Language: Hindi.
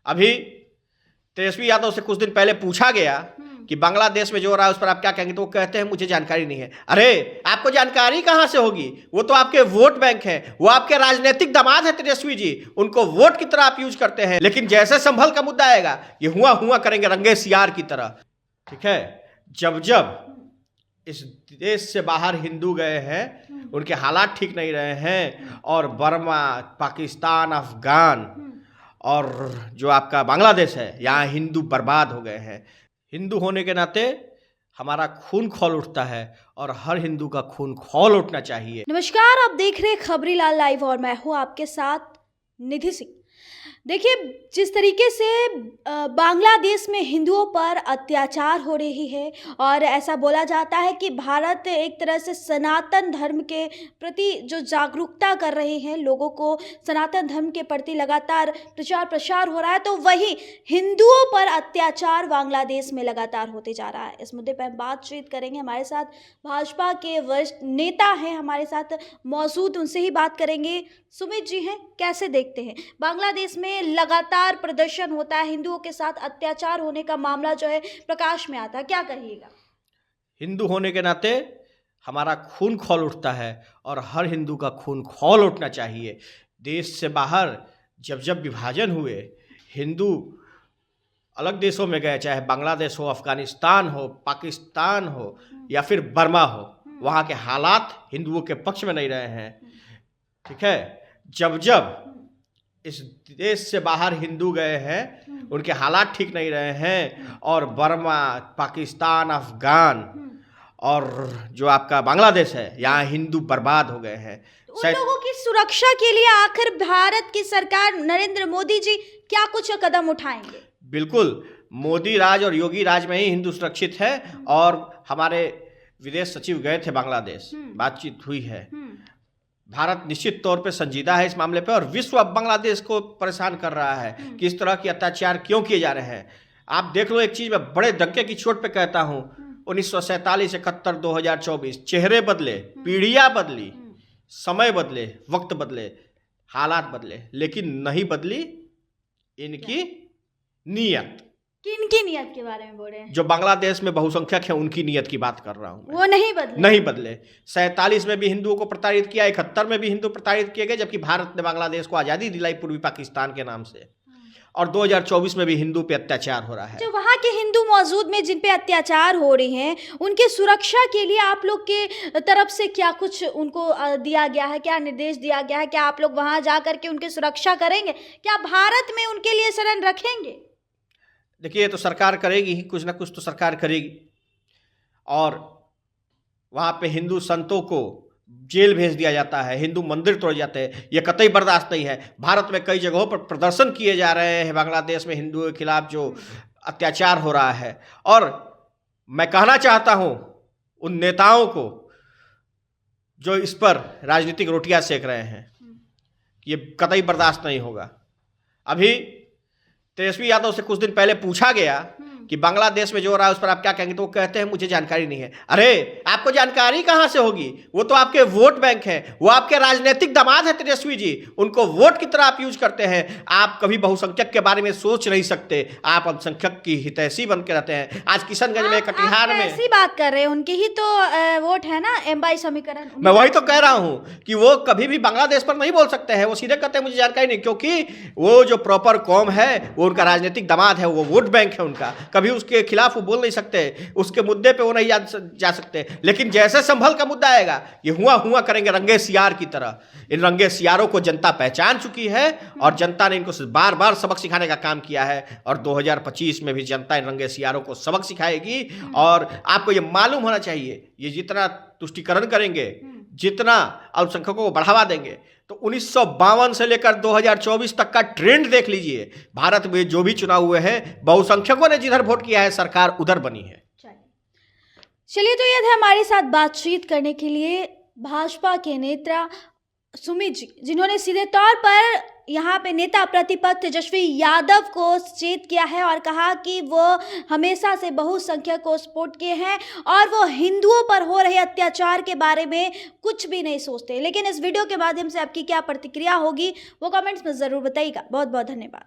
अभी तेजस्वी यादव से कुछ दिन पहले पूछा गया कि बांग्लादेश में जो हो रहा है उस पर आप क्या कहेंगे, तो वो कहते हैं मुझे जानकारी नहीं है। अरे आपको जानकारी कहां से होगी? वो तो आपके वोट बैंक है, वो आपके राजनीतिक दामाद है तेजस्वी जी, उनको वोट की तरह आप यूज करते हैं। लेकिन जैसे संभल का मुद्दा आएगा ये हुआ हुआ करेंगे रंगे सियार की तरह। ठीक है, जब जब इस देश से बाहर हिंदू गए हैं उनके हालात ठीक नहीं रहे हैं, और बर्मा, पाकिस्तान, अफगान और जो आपका बांग्लादेश है यहाँ हिंदू बर्बाद हो गए हैं। हिंदू होने के नाते हमारा खून खौल उठता है और हर हिंदू का खून खौल उठना चाहिए। नमस्कार, आप देख रहे हैं खबरीलाल लाइव और मैं हूं आपके साथ निधि सिंह। देखिए, जिस तरीके से बांग्लादेश में हिंदुओं पर अत्याचार हो रही है और ऐसा बोला जाता है कि भारत एक तरह से सनातन धर्म के प्रति जो जागरूकता कर रहे हैं, लोगों को सनातन धर्म के प्रति लगातार प्रचार प्रसार हो रहा है, तो वहीं हिंदुओं पर अत्याचार बांग्लादेश में लगातार होते जा रहा है। इस मुद्दे पर हम बातचीत करेंगे। हमारे साथ भाजपा के वरिष्ठ नेता हैं हमारे साथ मौजूद, उनसे ही बात करेंगे। सुमित जी हैं, कैसे देखते हैं बांग्लादेश में लगातार प्रदर्शन होता है, हिंदुओं के साथ अत्याचार होने का मामला जो है प्रकाश में आता है, क्या कहिएगा? हिंदू होने के नाते हमारा खून खौल उठता है और हर हिंदू का खून खौल उठना चाहिए। देश से बाहर जब जब विभाजन हुए, हिंदू अलग देशों में गए, चाहे बांग्लादेश हो, अफगानिस्तान हो, पाकिस्तान हो या फिर बर्मा हो, वहाँ के हालात हिंदुओं के पक्ष में नहीं रहे हैं। ठीक है, जब जब इस देश से बाहर हिंदू गए हैं उनके हालात ठीक नहीं रहे हैं, और बर्मा, पाकिस्तान, अफगान और जो आपका बांग्लादेश है यहाँ हिंदू बर्बाद हो गए हैं। उन लोगों की सुरक्षा के लिए आखिर भारत की सरकार नरेंद्र मोदी जी क्या कुछ कदम उठाएंगे? बिल्कुल, मोदी राज और योगी राज में ही हिंदू सुरक्षित है। और हमारे विदेश सचिव गए थे बांग्लादेश, बातचीत हुई है। भारत निश्चित तौर पे संजीदा है इस मामले पे, और विश्व अब बांग्लादेश को परेशान कर रहा है कि इस तरह के अत्याचार क्यों किए जा रहे हैं। आप देख लो, एक चीज मैं बड़े धक्के की चोट पे कहता हूँ, 1947, 71, 2024 चेहरे बदले, पीढ़ियां बदली, समय बदले, वक्त बदले, हालात बदले, लेकिन नहीं बदली इनकी नीयत। किनकी नीयत के बारे में बोल रहे हैं? जो बांग्लादेश में बहुसंख्यक है उनकी नीयत की बात कर रहा हूँ। वो नहीं बदले, नहीं बदले। 47 में भी हिंदुओं को प्रताड़ित किया, 71 में भी हिंदू प्रताड़ित किए गए, जबकि भारत ने बांग्लादेश को आज़ादी दिलाई पूर्वी पाकिस्तान के नाम से। और 2024 में भी हिंदू पे अत्याचार हो रहा है। जो वहाँ के हिंदू मौजूद में जिन पे अत्याचार हो रहे हैं, उनके सुरक्षा के लिए आप लोग के तरफ से क्या कुछ उनको दिया गया है, क्या निर्देश दिया गया है? क्या आप लोग वहाँ जा करके उनकी सुरक्षा करेंगे? क्या भारत में उनके लिए शरण रखेंगे? देखिए, ये तो सरकार करेगी ही, कुछ ना कुछ तो सरकार करेगी। और वहाँ पे हिंदू संतों को जेल भेज दिया जाता है, हिंदू मंदिर तोड़े जाते हैं, ये कतई बर्दाश्त नहीं है। भारत में कई जगहों पर प्रदर्शन किए जा रहे हैं बांग्लादेश में हिंदुओं के खिलाफ जो अत्याचार हो रहा है। और मैं कहना चाहता हूँ उन नेताओं को जो इस पर राजनीतिक रोटियां सेक रहे हैं, ये कतई बर्दाश्त नहीं होगा। अभी तेजस्वी यादव से कुछ दिन पहले पूछा गया कि बांग्लादेश में जो हो रहा है उस पर आप क्या कहेंगे, तो वो कहते हैं मुझे जानकारी नहीं है। अरे आपको जानकारी कहां से होगी? वो तो आपके वोट बैंक है, वो आपके राजनीतिक दामाद है तेजस्वी जी, उनको वोट की तरह आप यूज करते हैं। आप कभी बहुसंख्यक के बारे में सोच नहीं सकते, आप अल्पसंख्यक की हितैषी बन के रहते हैं। आज किशनगंज में, कटिहार में ऐसी बात कर रहे हैं, उनके ही तो वोट है ना, एमवाई समीकरण। मैं वही तो कह रहा हूं कि वो कभी भी बांग्लादेश पर नहीं बोल सकते हैं। वो सीधे कहते हैं मुझे जानकारी नहीं, क्योंकि वो जो प्रॉपर कौम है वो उनका राजनीतिक दामाद है, वो वोट बैंक है उनका। कभी उसके खिलाफ वो बोल नहीं सकते, उसके मुद्दे पे वो नहीं जा सकते। लेकिन जैसे संभल का मुद्दा आएगा ये हुआ हुआ करेंगे रंगे सियार की तरह। इन रंगे सियारों को जनता पहचान चुकी है और जनता ने इनको बार बार सबक सिखाने का काम किया है, और 2025 में भी जनता इन रंगे सियारों को सबक सिखाएगी। और आपको ये मालूम होना चाहिए, ये जितना तुष्टीकरण करेंगे, जितना अल्पसंख्यकों को बढ़ावा देंगे, तो 1952 से लेकर 2024 तक का ट्रेंड देख लीजिए। भारत में जो भी चुनाव हुए हैं, बहुसंख्यकों ने जिधर वोट किया है सरकार उधर बनी है। चलिए, तो ये थे हमारे साथ बातचीत करने के लिए भाजपा के नेता सुमित जी, जिन्होंने सीधे तौर पर यहाँ पे नेता प्रतिपक्ष तेजस्वी यादव को सचेत किया है और कहा कि वो हमेशा से बहुसंख्यक को सपोर्ट किए हैं और वो हिंदुओं पर हो रहे अत्याचार के बारे में कुछ भी नहीं सोचते। लेकिन इस वीडियो के माध्यम से आपकी क्या प्रतिक्रिया होगी वो कमेंट्स में ज़रूर बताइएगा। बहुत बहुत धन्यवाद।